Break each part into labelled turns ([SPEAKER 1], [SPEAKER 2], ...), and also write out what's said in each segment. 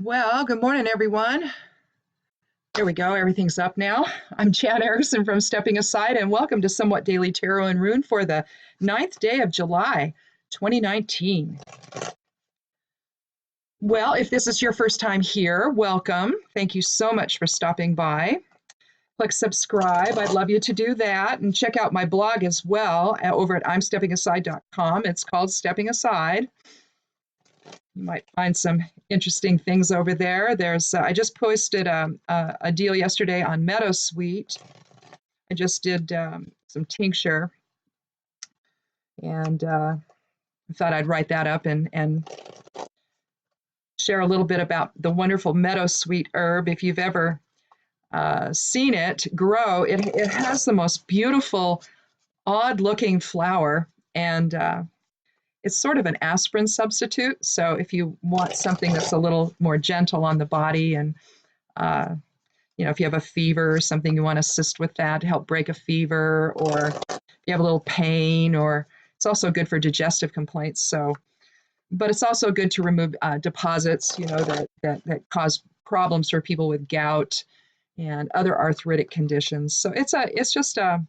[SPEAKER 1] Well, good morning, everyone. There we go. Everything's up now. I'm Jan Erickson from Stepping Aside, and welcome to Somewhat Daily Tarot and Rune for the 9th day of July, 2019. Well, if this is your first time here, welcome. Thank you so much for stopping by. Click subscribe. I'd love you to do that. And check out my blog as well over at imsteppingaside.com. It's called Stepping Aside. You might find some interesting things over there. I just posted a deal yesterday on Meadowsweet. I just did some tincture, and I thought I'd write that up and share a little bit about the wonderful Meadowsweet herb. If you've ever seen it grow, it has the most beautiful, odd-looking flower, and it's sort of an aspirin substitute. So if you want something that's a little more gentle on the body, and if you have a fever or something, you want to assist with that to help break a fever, or if you have a little pain, or it's also good for digestive complaints. So, but it's also good to remove deposits, that cause problems for people with gout and other arthritic conditions. So it's just a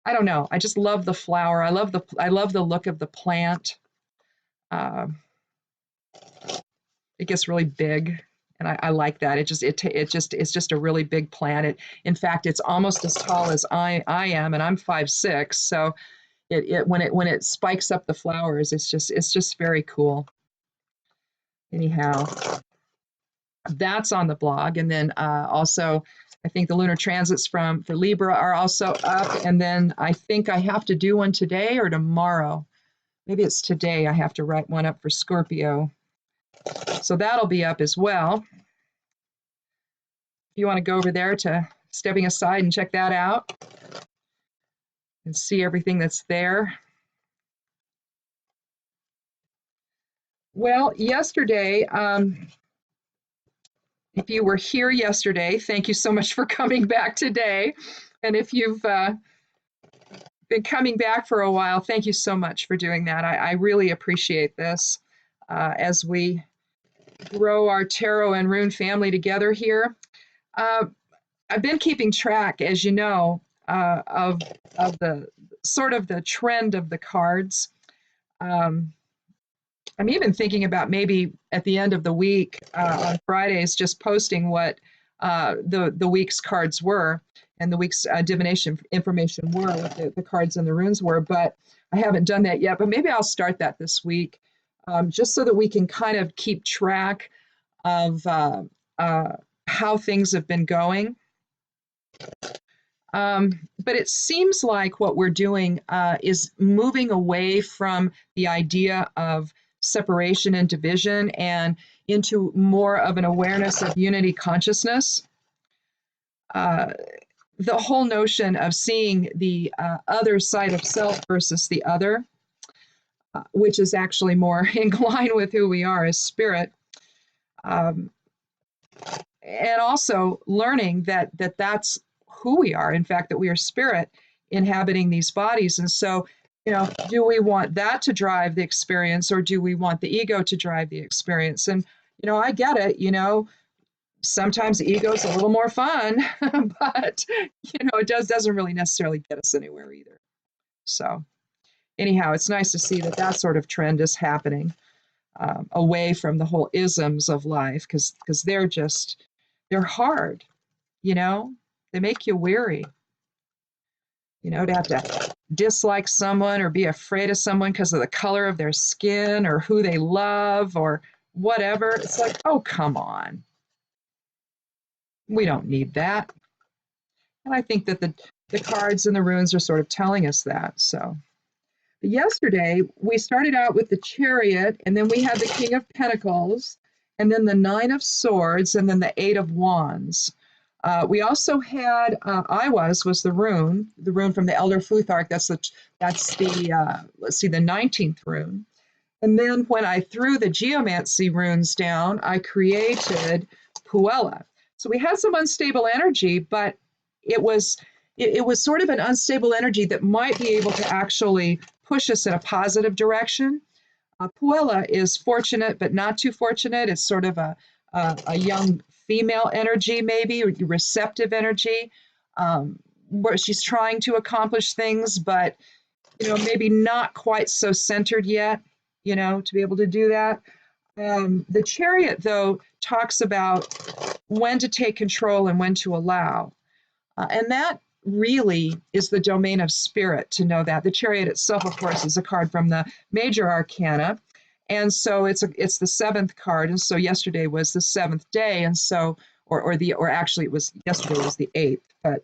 [SPEAKER 1] I don't know. I just love the flower. I love the look of the plant. It gets really big, and I like that. It's just a really big plant. In fact, it's almost as tall as I am, and I'm 5'6". So when it spikes up the flowers, it's just very cool. Anyhow, that's on the blog, and then also, I think the lunar transits for Libra are also up, and then I think I have to do one today or tomorrow. Maybe it's today. I have to write one up for Scorpio. So that'll be up as well. If you want to go over there to Stepping Aside and check that out and see everything that's there. Well, yesterday, if you were here yesterday, thank you so much for coming back today. And if you've been coming back for a while, thank you so much for doing that. I really appreciate this as we grow our tarot and rune family together here. I've been keeping track, as you know, of the sort of the trend of the cards. I'm even thinking about maybe at the end of the week on Fridays, just posting what the week's cards were and the week's divination information were, what the cards and the runes were. But I haven't done that yet. But maybe I'll start that this week, just so that we can kind of keep track of how things have been going. But it seems like what we're doing is moving away from the idea of separation and division and into more of an awareness of unity consciousness. The whole notion of seeing the other side of self versus the other, which is actually more in line with who we are as spirit. And also learning that's who we are, in fact, that we are spirit inhabiting these bodies. And so, do we want that to drive the experience, or do we want the ego to drive the experience? And, I get it, sometimes the ego is a little more fun, but, it doesn't really necessarily get us anywhere either. So anyhow, it's nice to see that sort of trend is happening away from the whole isms of life, because they're hard, they make you weary. To have to dislike someone or be afraid of someone because of the color of their skin or who they love or whatever. It's like, oh, come on. We don't need that. And I think that the cards and the runes are sort of telling us that. So but yesterday, we started out with the Chariot, and then we had the King of Pentacles, and then the Nine of Swords, and then the Eight of Wands. We also had was the rune from the Elder Futhark. That's the let's see, the 19th rune. And then when I threw the geomancy runes down, I created Puella. So we had some unstable energy, but it was sort of an unstable energy that might be able to actually push us in a positive direction. Puella is fortunate, but not too fortunate. It's sort of a young female energy, maybe, or receptive energy, where she's trying to accomplish things, but maybe not quite so centered yet, to be able to do that. The chariot, though, talks about when to take control and when to allow. And that really is the domain of spirit to know that. The chariot itself, of course, is a card from the major arcana. And so it's the seventh card. And so yesterday was the seventh day. And so, or actually it was, yesterday was the eighth, but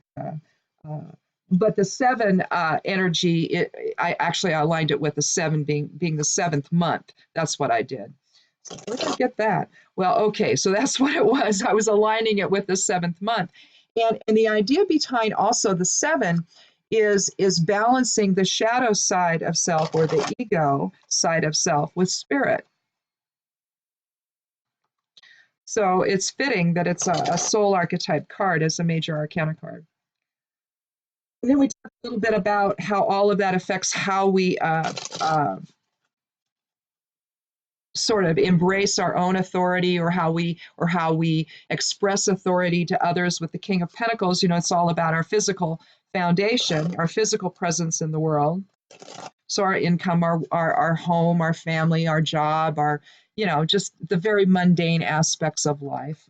[SPEAKER 1] the seven energy, I actually aligned it with the seven being the seventh month. That's what I did. So where did I get that? Well, okay, so that's what it was. I was aligning it with the seventh month. And the idea behind also the seven is balancing the shadow side of self, or the ego side of self, with spirit. So it's fitting that it's a soul archetype card as a major arcana card. And then we talked a little bit about how all of that affects how we sort of embrace our own authority, or how we express authority to others with the King of Pentacles. It's all about our physical foundation, our physical presence in the world. So our income, our home, our family, our job, our, just the very mundane aspects of life.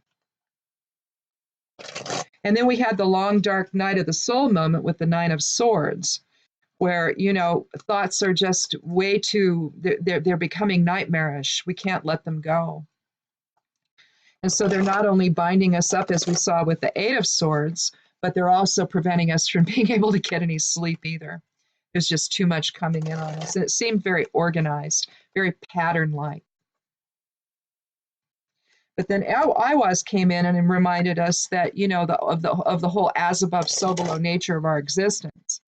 [SPEAKER 1] And then we had the long, dark night of the soul moment with the Nine of Swords, where, thoughts are just way too, they're becoming nightmarish. We can't let them go. And so they're not only binding us up, as we saw with the Eight of Swords, but they're also preventing us from being able to get any sleep either. There's just too much coming in on us. And it seemed very organized, very pattern-like. But then Iwas came in and reminded us that, of the whole as above, so below nature of our existence.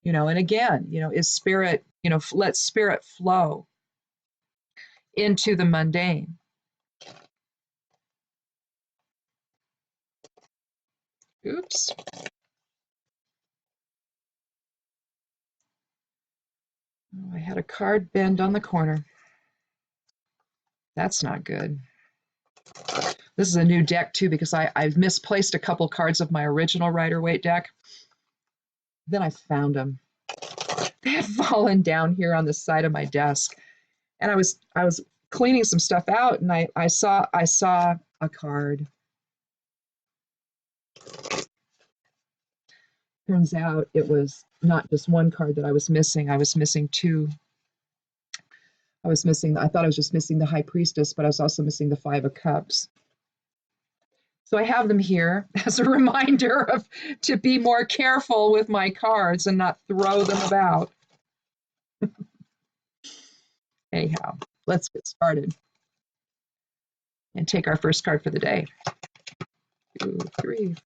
[SPEAKER 1] And again, is spirit, let spirit flow into the mundane. Oops. Oh, I had a card bend on the corner. That's not good. This is a new deck too, because I've misplaced a couple cards of my original Rider-Waite deck. Then I found them. They had fallen down here on the side of my desk. And I was cleaning some stuff out, and I saw a card. Turns out it was not just one card that I was missing. I was missing two. I thought I was just missing the High Priestess, but I was also missing the Five of Cups. So I have them here as a reminder to be more careful with my cards and not throw them about. Anyhow, let's get started and take our first card for the day. 2, 3,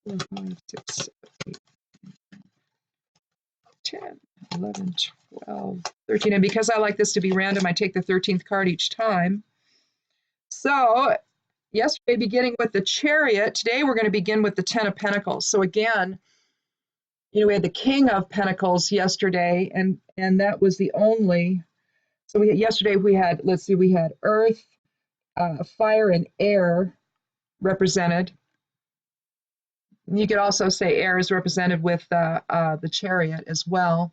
[SPEAKER 1] 4, 5, 6, 7, 8, 10, 11, 12, 13. And because I like this to be random, I take the 13th card each time. So yesterday, beginning with the Chariot, today we're going to begin with the Ten of Pentacles. So again, we had the King of Pentacles yesterday, and that was the only. So yesterday we had, we had earth, fire, and air represented. You could also say air is represented with the Chariot as well.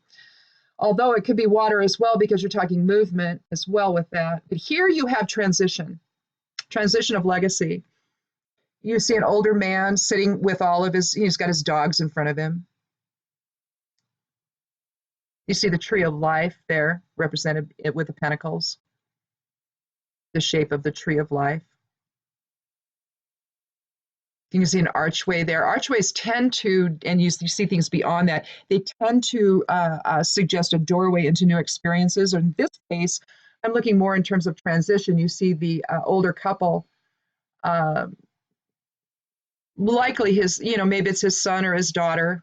[SPEAKER 1] Although it could be water as well, because you're talking movement as well with that. But here you have transition of legacy. You see an older man sitting with he's got his dogs in front of him. You see the tree of life there, represented with the pentacles, the shape of the tree of life. You can see an archway there. Archways tend to, and you see things beyond that, they tend to suggest a doorway into new experiences. Or in this case, I'm looking more in terms of transition. You see the older couple, likely maybe it's his son or his daughter,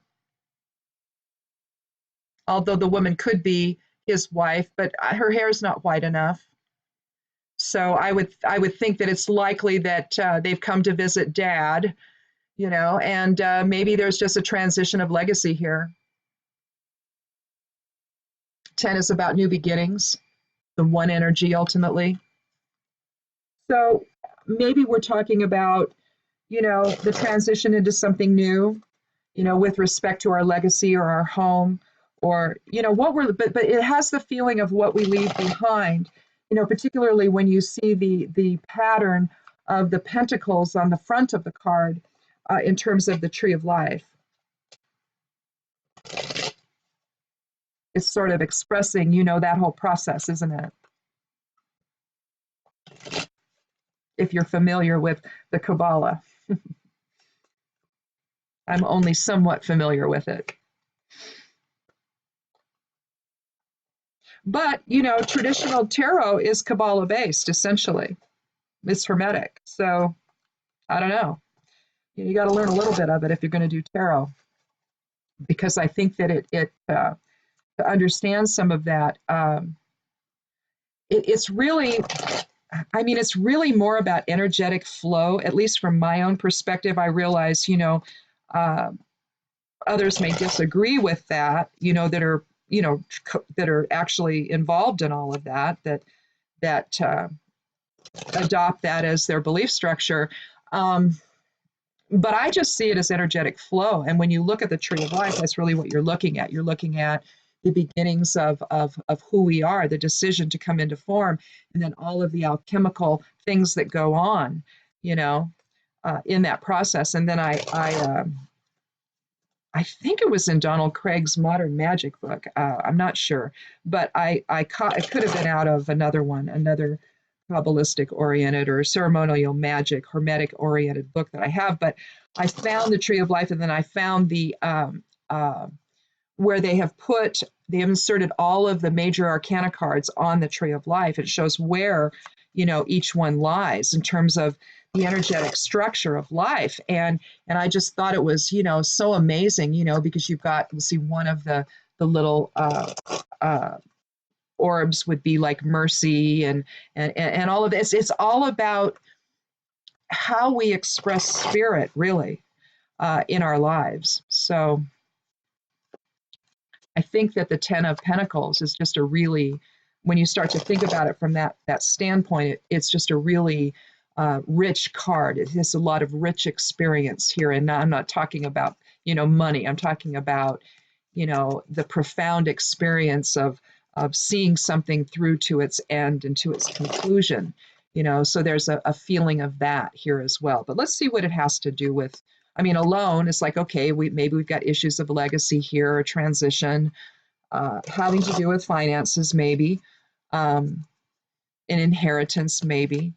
[SPEAKER 1] although the woman could be his wife, but her hair is not white enough. So I would think that it's likely that they've come to visit dad, and maybe there's just a transition of legacy here. 10 is about new beginnings. the one energy ultimately. So maybe we're talking about, the transition into something new, with respect to our legacy or our home, or, what but it has the feeling of what we leave behind, particularly when you see the pattern of the pentacles on the front of the card, in terms of the tree of life. It's sort of expressing, that whole process, isn't it? If you're familiar with the Kabbalah. I'm only somewhat familiar with it. But, traditional tarot is Kabbalah based, essentially. It's Hermetic. So, I don't know. You got to learn a little bit of it if you're going to do tarot. Because I think that to understand some of that, it's really, it's really more about energetic flow, at least from my own perspective. I realize, others may disagree with that, that are actually involved in all of that adopt that as their belief structure. But I just see it as energetic flow. And when you look at the tree of life, that's really what you're looking at. You're looking at the beginnings of who we are, the decision to come into form, and then all of the alchemical things that go on, in that process. And then I think it was in Donald Craig's Modern Magic book. I'm not sure, but it could have been out of another Kabbalistic oriented or ceremonial magic, Hermetic oriented book that I have. But I found the Tree of Life, and then I found the where they have inserted all of the major arcana cards on the Tree of Life. It shows where, each one lies in terms of the energetic structure of life. And I just thought it was, so amazing, because you've got, see, one of the little orbs would be like mercy and all of this. It's all about how we express spirit, really, in our lives. So I think that the Ten of Pentacles is just a really, when you start to think about it from that standpoint, it's just a really rich card. It has a lot of rich experience here. And I'm not talking about, money. I'm talking about, the profound experience of seeing something through to its end and to its conclusion, so there's a feeling of that here as well. But let's see what it has to do with, alone, it's like, okay, maybe we've got issues of legacy here, or transition, having to do with finances, maybe, an inheritance, maybe,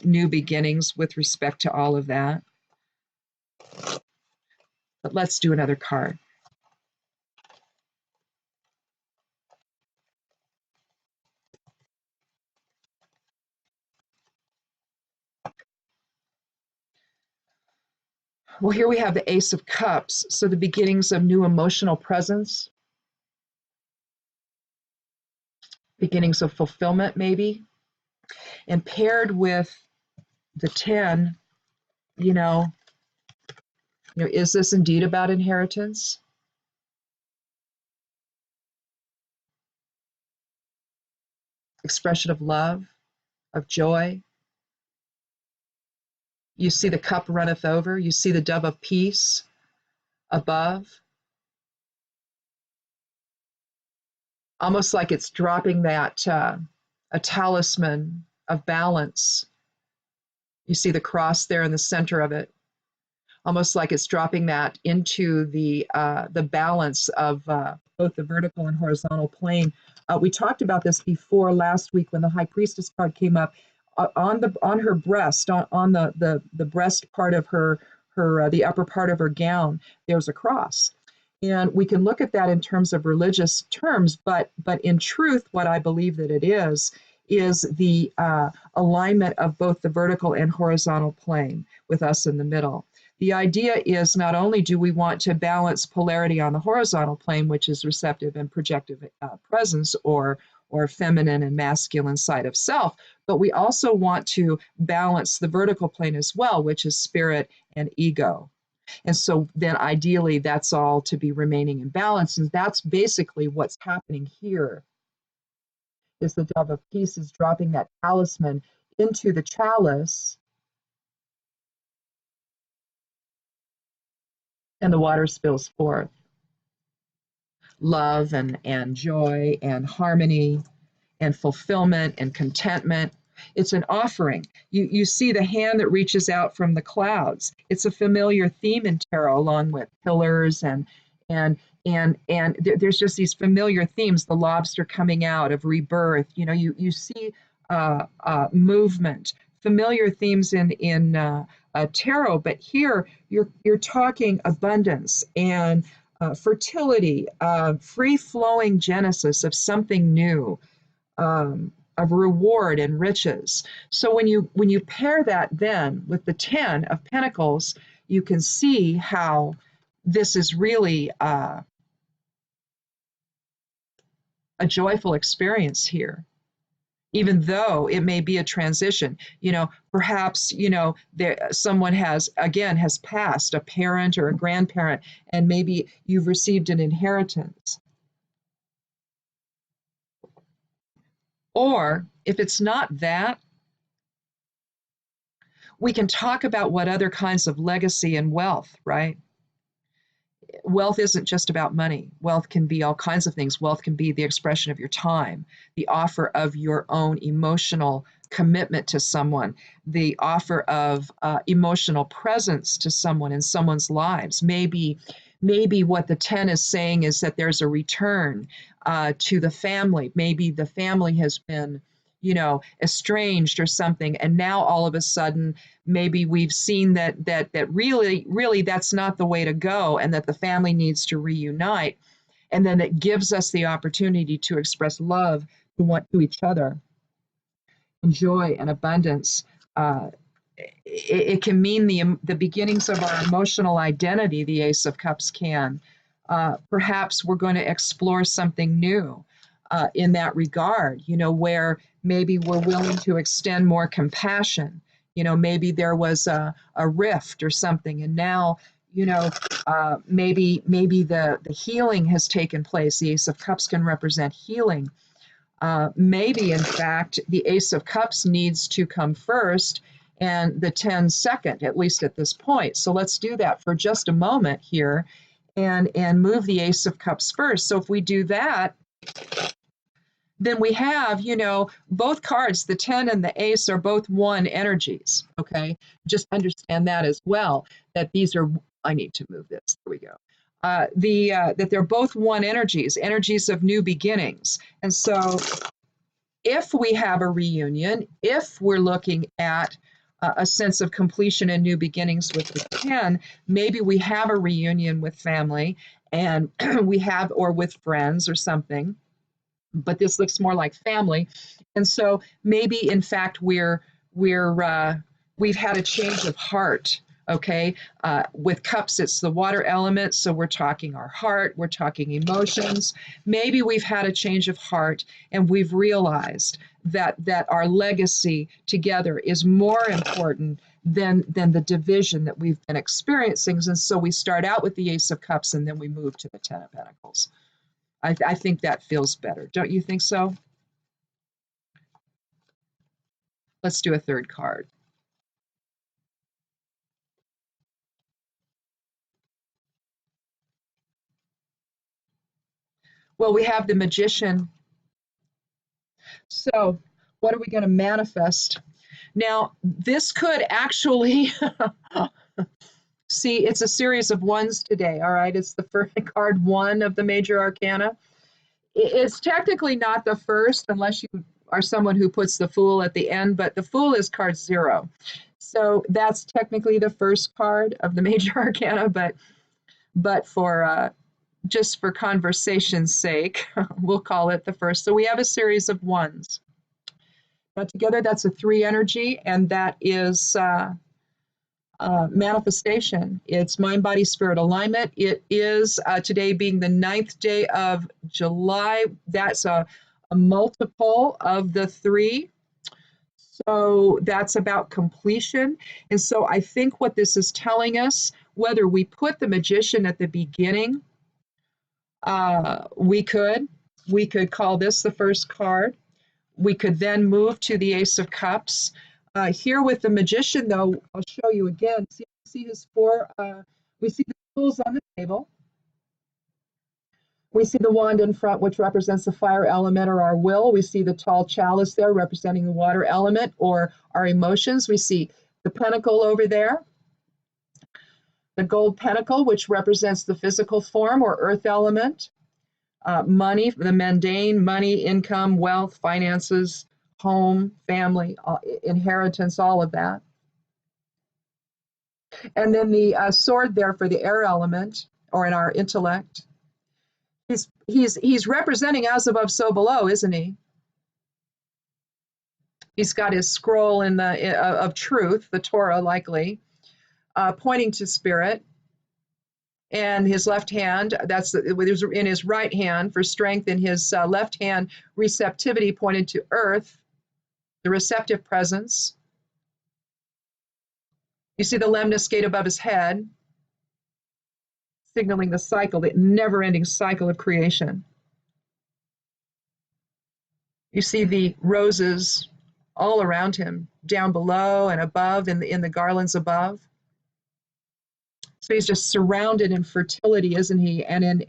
[SPEAKER 1] new beginnings with respect to all of that. But let's do another card. Well, here we have the Ace of Cups. So the beginnings of new emotional presence, beginnings of fulfillment, maybe. And paired with the 10, is this indeed about inheritance? Expression of love, of joy. You see the cup runneth over. You see the dove of peace above. Almost like it's dropping that, a talisman of balance. You see the cross there in the center of it. Almost like it's dropping that into the balance of both the vertical and horizontal plane. We talked about this before last week when the High Priestess card came up. On her breast, on the breast part of her the upper part of her gown, there's a cross. And we can look at that in terms of religious terms, but in truth, what I believe that it is the alignment of both the vertical and horizontal plane with us in the middle. The idea is not only do we want to balance polarity on the horizontal plane, which is receptive and projective presence, or feminine and masculine side of self, but we also want to balance the vertical plane as well, which is spirit and ego. And so then ideally that's all to be remaining in balance. And that's basically what's happening here, is the dove of peace, is dropping that talisman into the chalice, and the water spills forth. Love and joy and harmony and fulfillment and contentment. It's an offering. You see the hand that reaches out from the clouds. It's a familiar theme in tarot, along with pillars and there's just these familiar themes. The lobster coming out of rebirth. You see movement, familiar themes in tarot. But here you're talking abundance and fertility, free flowing genesis of something new. Of reward and riches. So when you pair that then with the 10 of Pentacles, you can see how this is really a joyful experience here, even though it may be a transition. Perhaps someone has passed, a parent or a grandparent, and maybe you've received an inheritance. Or if it's not that, we can talk about what other kinds of legacy and wealth, right? Wealth isn't just about money. Wealth can be all kinds of things. Wealth can be the expression of your time, the offer of your own emotional commitment to someone, the offer of emotional presence to someone in someone's lives. Maybe what the 10 is saying is that there's a return to the family. Maybe the family has been, estranged or something, and now all of a sudden, maybe we've seen that really that's not the way to go, and that the family needs to reunite, and then it gives us the opportunity to express love to each other, and joy and abundance. It can mean the beginnings of our emotional identity. The Ace of Cups can. Perhaps we're going to explore something new in that regard, where maybe we're willing to extend more compassion. Maybe there was a rift or something, and now, maybe the healing has taken place. The Ace of Cups can represent healing. Maybe, in fact, the Ace of Cups needs to come first and the 10 second, at least at this point. So let's do that for just a moment here and move the Ace of Cups first. So if we do that, then we have, both cards, the 10 and the Ace, are both one energies, okay? Just understand that as well, that these are, I need to move this, there we go. That they're both one energies of new beginnings. And so if we have a reunion, if we're looking at a sense of completion and new beginnings with the 10, maybe we have a reunion with family and or with friends or something, but this looks more like family. And so maybe in fact we've had a change of heart. Okay, with cups, it's the water element, so we're talking our heart, we're talking emotions. Maybe we've had a change of heart and we've realized that our legacy together is more important than the division that we've been experiencing. And so we start out with the Ace of Cups and then we move to the 10 of Pentacles. I think that feels better. Don't you think so? Let's do a third card. Well, we have the Magician. So what are we going to manifest? Now, this could actually, see, it's a series of ones today, all right? It's the first card 1 of the major arcana. It's technically not the first unless you are someone who puts the Fool at the end, but the Fool is card 0. So that's technically the first card of the major arcana, but for just for conversation's sake, we'll call it the first. So we have a series of ones. Now together, that's a 3 energy, and that is manifestation. It's mind, body, spirit alignment. It is today being the 9th day of July. That's a multiple of the 3. So that's about completion. And so I think what this is telling us, whether we put the Magician at the beginning, we could call this the first card. We could then move to the Ace of Cups. Here with the Magician, though, I'll show you again. See his four, we see the tools on the table. We see the wand in front, which represents the fire element or our will. We see the tall chalice there representing the water element or our emotions. We see the pentacle over there, the gold pentacle, which represents the physical form or earth element. Money, the mundane, money, income, wealth, finances, home, family, inheritance, all of that. And then the sword there for the air element, or in our intellect. He's representing as above, so below, isn't he? He's got his scroll in the of truth, the Torah, likely, pointing to spirit. And his left hand, that's in his right hand for strength, in his left hand, receptivity pointed to earth, the receptive presence. You see the lemniscate above his head, signaling the cycle, the never-ending cycle of creation. You see the roses all around him, down below and above, in the garlands above. So he's just surrounded in fertility, isn't he? And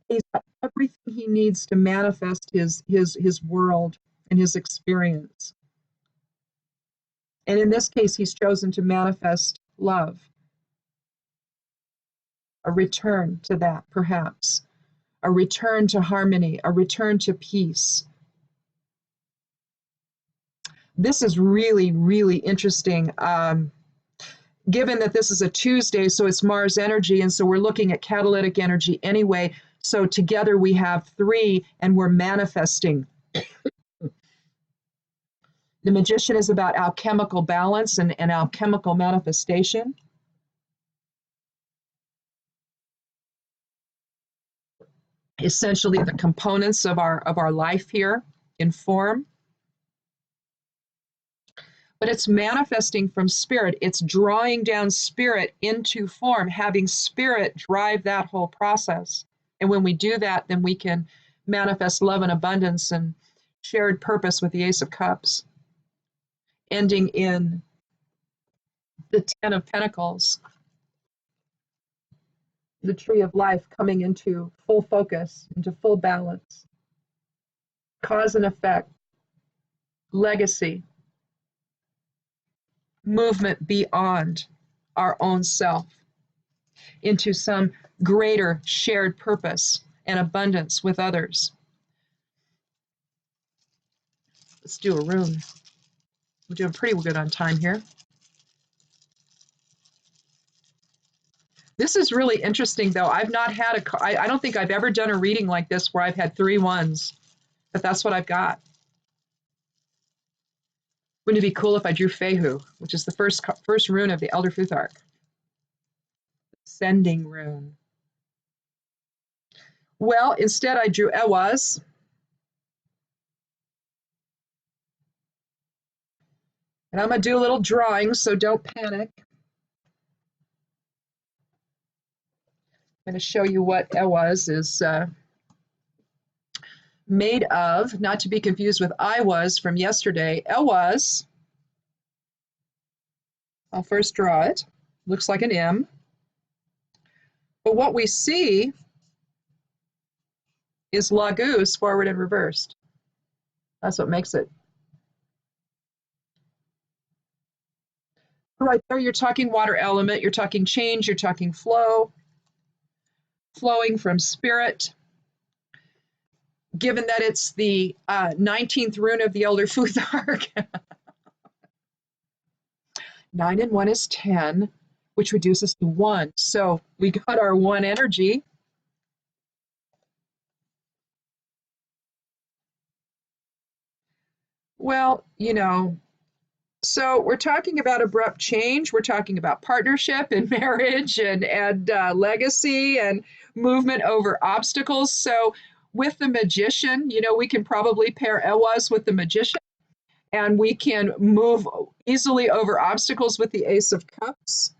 [SPEAKER 1] he's got everything he needs to manifest his world and his experience. And in this case, he's chosen to manifest love. A return to that, perhaps. A return to harmony, a return to peace. This is really, really interesting. Given that this is a Tuesday, so it's Mars energy, and so we're looking at catalytic energy anyway. So together we have 3, and we're manifesting. The Magician is about alchemical balance and alchemical manifestation. Essentially the components of our life here in form. But it's manifesting from spirit. It's drawing down spirit into form, having spirit drive that whole process. And when we do that, then we can manifest love and abundance and shared purpose with the Ace of Cups, ending in the 10 of Pentacles, the tree of life coming into full focus, into full balance, cause and effect, legacy, movement beyond our own self into some greater shared purpose and abundance with others. Let's do a rune. We're doing pretty good on time here. This is really interesting, though. I've not had I don't think I've ever done a reading like this where I've had 3 ones, but that's what I've got. Wouldn't it be cool if I drew Fehu, which is the first rune of the Elder Futhark? Sending rune. Well, instead I drew Ewaz. And I'm going to do a little drawing, so don't panic. I'm going to show you what Ewaz is made of, not to be confused with I was from yesterday. Ewaz, I'll first draw it. Looks like an M. But what we see is Lagus forward and reversed. That's what makes it. Right there, you're talking water element, you're talking change, you're talking flow, flowing from spirit. Given that it's the 19th rune of the Elder Futhark, 9 and 1 is 10, which reduces to 1. So we got our 1 energy. Well, you know, so we're talking about abrupt change. We're talking about partnership and marriage and legacy and movement over obstacles. So with the Magician, you know, we can probably pair Ewaz with the Magician, and we can move easily over obstacles with the Ace of Cups.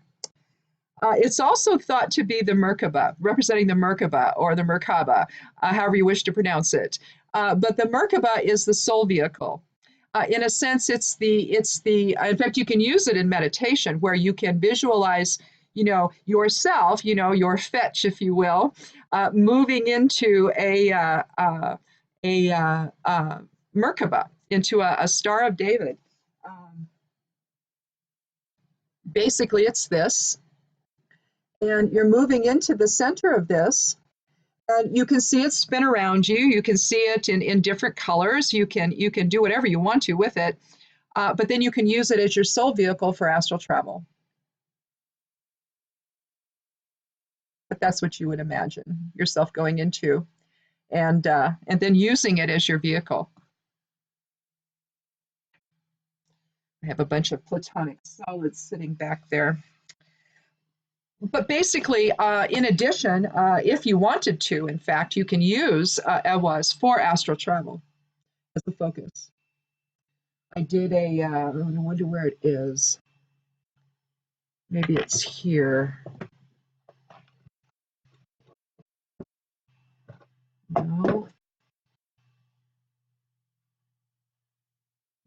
[SPEAKER 1] It's also thought to be the Merkaba, representing the Merkaba or the Merkaba, however you wish to pronounce it. But the Merkaba is the soul vehicle. In a sense, in fact, you can use it in meditation where you can visualize, yourself, your fetch, if you will, moving into a Merkaba, into a Star of David. Um, Basically, it's this, and you're moving into the center of this. And you can see it spin around you. You can see it in different colors. You can do whatever you want to with it, but then you can use it as your soul vehicle for astral travel. But that's what you would imagine yourself going into, and then using it as your vehicle. I have a bunch of platonic solids sitting back there. But basically, in addition, if you wanted to, in fact, you can use Ewas for astral travel as the focus. I did I wonder where it is. Maybe it's here. No.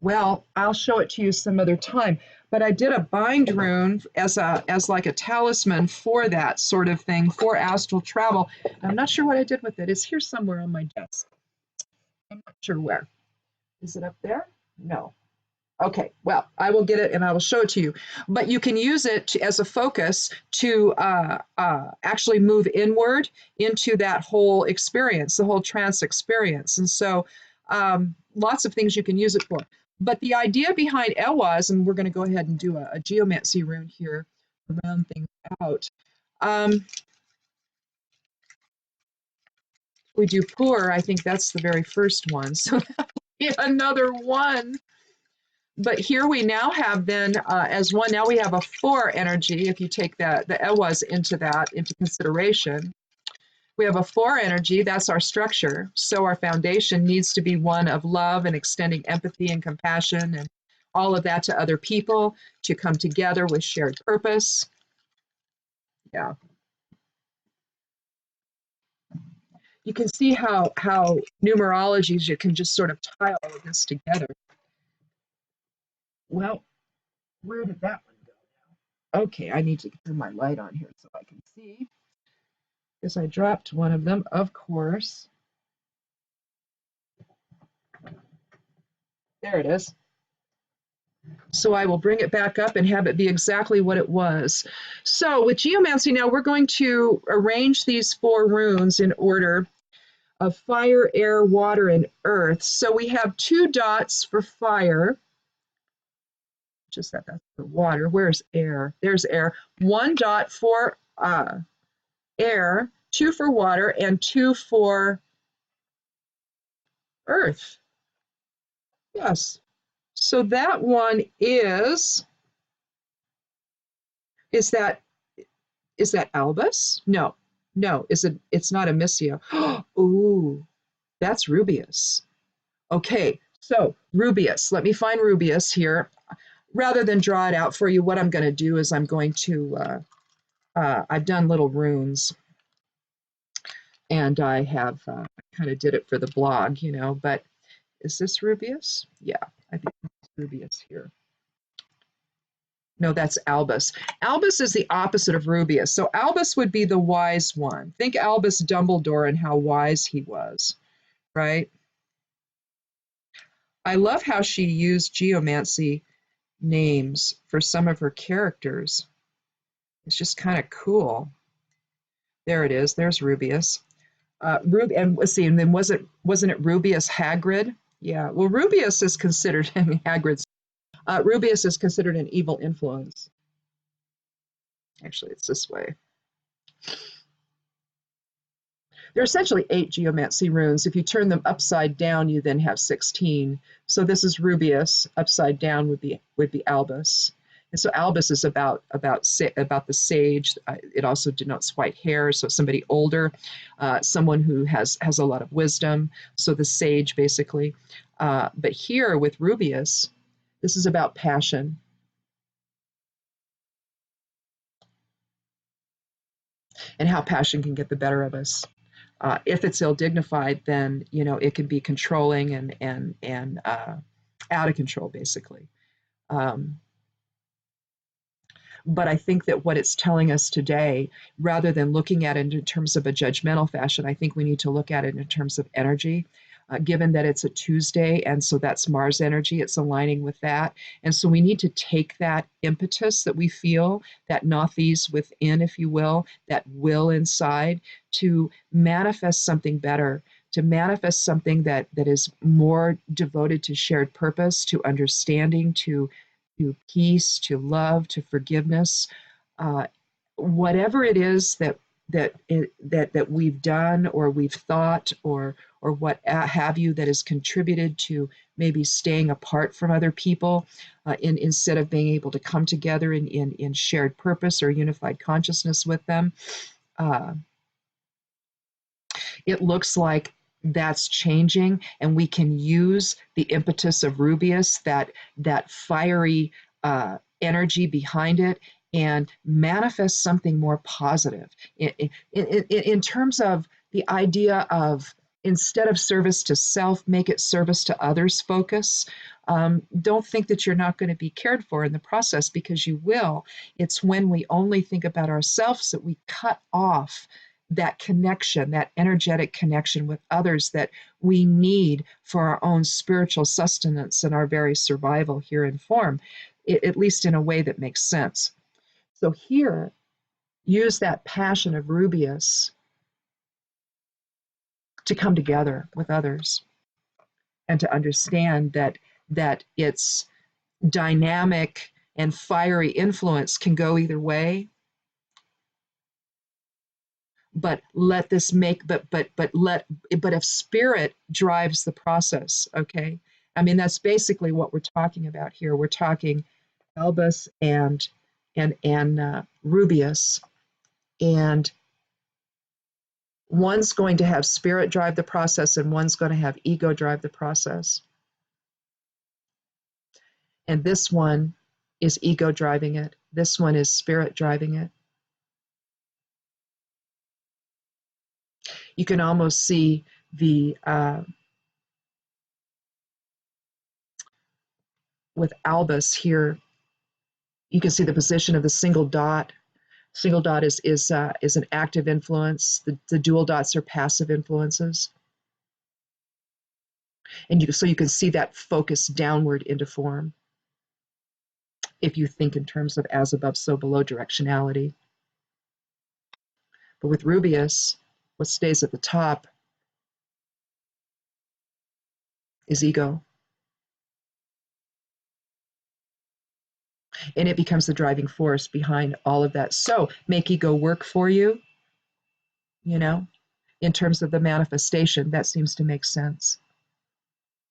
[SPEAKER 1] Well, I'll show it to you some other time. But I did a bind rune as like a talisman for that sort of thing, for astral travel. I'm not sure what I did with it. It's here somewhere on my desk. I'm not sure where. Is it up there? No. Okay, well, I will get it and I will show it to you. But you can use it as a focus to actually move inward into that whole experience, the whole trance experience. And so lots of things you can use it for. But the idea behind Ewas, and we're going to go ahead and do a geomancy rune here to round things out. We do Pur, I think that's the very first one. So another one. But here we now have then, as one, now we have a 4 energy, if you take the Ewas into consideration. We have a 4 energy, that's our structure. So our foundation needs to be one of love and extending empathy and compassion and all of that to other people, to come together with shared purpose. Yeah. You can see how numerologies, you can just sort of tie all of this together. Well, where did that one go now? Okay, I need to turn my light on here so I can see. Because I dropped one of them, of course. There it is. So I will bring it back up and have it be exactly what it was. So with geomancy now, we're going to arrange these 4 runes in order of fire, air, water, and earth. So we have 2 dots for fire. Just that's for water. Where's air? There's air. 1 dot for air, 2 for water, and 2 for earth. Yes. So that one is that Albus? No. It's not Amicia. Ooh, that's Rubeus. Okay, so Rubeus. Let me find Rubeus here. Rather than draw it out for you, what I'm going to do is I'm going to, I've done little runes, and I have kind of did it for the blog, but is this Rubeus? Yeah, I think it's Rubeus here. No, that's Albus. Albus is the opposite of Rubeus. So Albus would be the wise one. Think Albus Dumbledore and how wise he was, right? I love how she used geomancy names for some of her characters. It's just kind of cool. There it is. There's Rubeus. And let's see, and then wasn't it Rubeus Hagrid? Yeah. Well, Rubeus is considered, Hagrid's. Rubeus is considered an evil influence. Actually, it's this way. There are essentially 8 geomancy runes. If you turn them upside down, you then have 16. So this is Rubeus. Upside down would be Albus. And so Albus is about the sage. It also denotes white hair, so somebody older, someone who has a lot of wisdom. So the sage, basically. But here with Rubeus, this is about passion. And how passion can get the better of us. If it's ill-dignified, then it can be controlling and out of control, basically. Um, but I think that what it's telling us today, rather than looking at it in terms of a judgmental fashion, I think we need to look at it in terms of energy. Given that it's a Tuesday, and so that's Mars energy, it's aligning with that. And so we need to take that impetus that we feel, that Nathes within, if you will, that will inside, to manifest something better, to manifest something that is more devoted to shared purpose, to understanding, to peace, to love, to forgiveness, uh, whatever it is that we've done or we've thought or what have you that has contributed to maybe staying apart from other people, instead of being able to come together in shared purpose or unified consciousness with them. Uh, it looks like that's changing, and we can use the impetus of Rubeus, that fiery energy behind it, and manifest something more positive in terms of the idea of, instead of service to self, make it service to others focus. Don't think that you're not going to be cared for in the process, because you will. It's when we only think about ourselves that we cut off that connection, that energetic connection with others that we need for our own spiritual sustenance and our very survival here in form, at least in a way that makes sense. So here, use that passion of Rubeus to come together with others and to understand that its dynamic and fiery influence can go either way. But let this make but if spirit drives the process, okay? I mean, that's basically what we're talking about here. We're talking Albus and Rubeus, and one's going to have spirit drive the process and one's going to have ego drive the process. And this one is ego driving it. This one is spirit driving it. You can almost see with Albus here, you can see the position of the single dot. Single dot is an active influence. The dual dots are passive influences. And so you can see that focus downward into form, if you think in terms of as above, so below directionality. But with Rubeus, what stays at the top is ego. And it becomes the driving force behind all of that. So make ego work for you, in terms of the manifestation. That seems to make sense,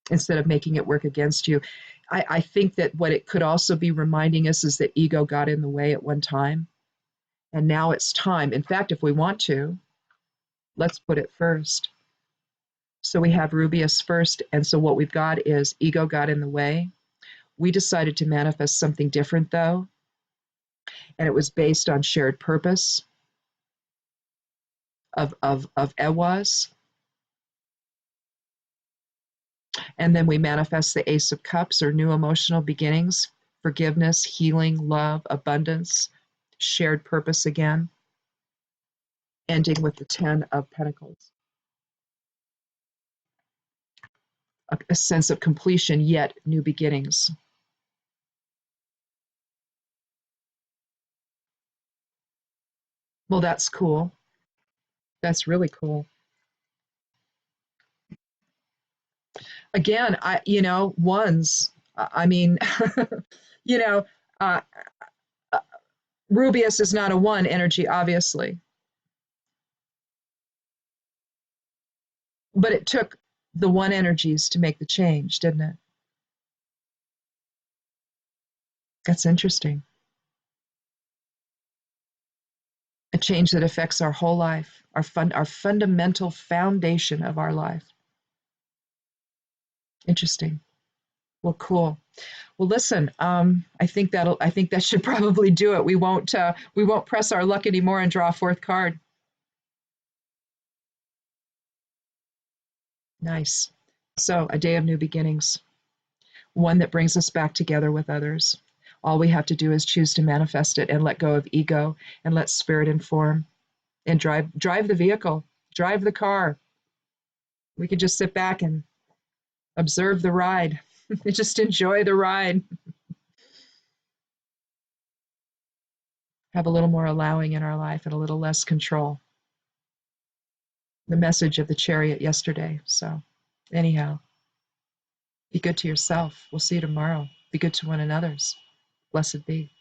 [SPEAKER 1] instead of making it work against you. I think that what it could also be reminding us is that ego got in the way at one time. And now it's time. In fact, if we want to, let's put it first. So we have Rubeus first. And so what we've got is ego got in the way. We decided to manifest something different, though. And it was based on shared purpose of Ewas. And then we manifest the Ace of Cups, or new emotional beginnings, forgiveness, healing, love, abundance, shared purpose again, ending with the 10 of Pentacles. A sense of completion, yet new beginnings. Well, that's cool. That's really cool. Again, ones, I mean, uh, Rubeus is not a one energy, obviously. But it took the one energies to make the change, didn't it? That's interesting. A change that affects our whole life, our fundamental foundation of our life. Interesting. Well, cool. Well, listen, I think that should probably do it. We won't press our luck anymore and draw a fourth card. Nice. So, a day of new beginnings, one that brings us back together with others. All we have to do is choose to manifest it and let go of ego and let spirit inform and drive the vehicle, drive the car. We can just sit back and observe the ride. Just enjoy the ride. Have a little more allowing in our life and a little less control. The message of the chariot yesterday. So, anyhow, be good to yourself. We'll see you tomorrow. Be good to one another's. Blessed be.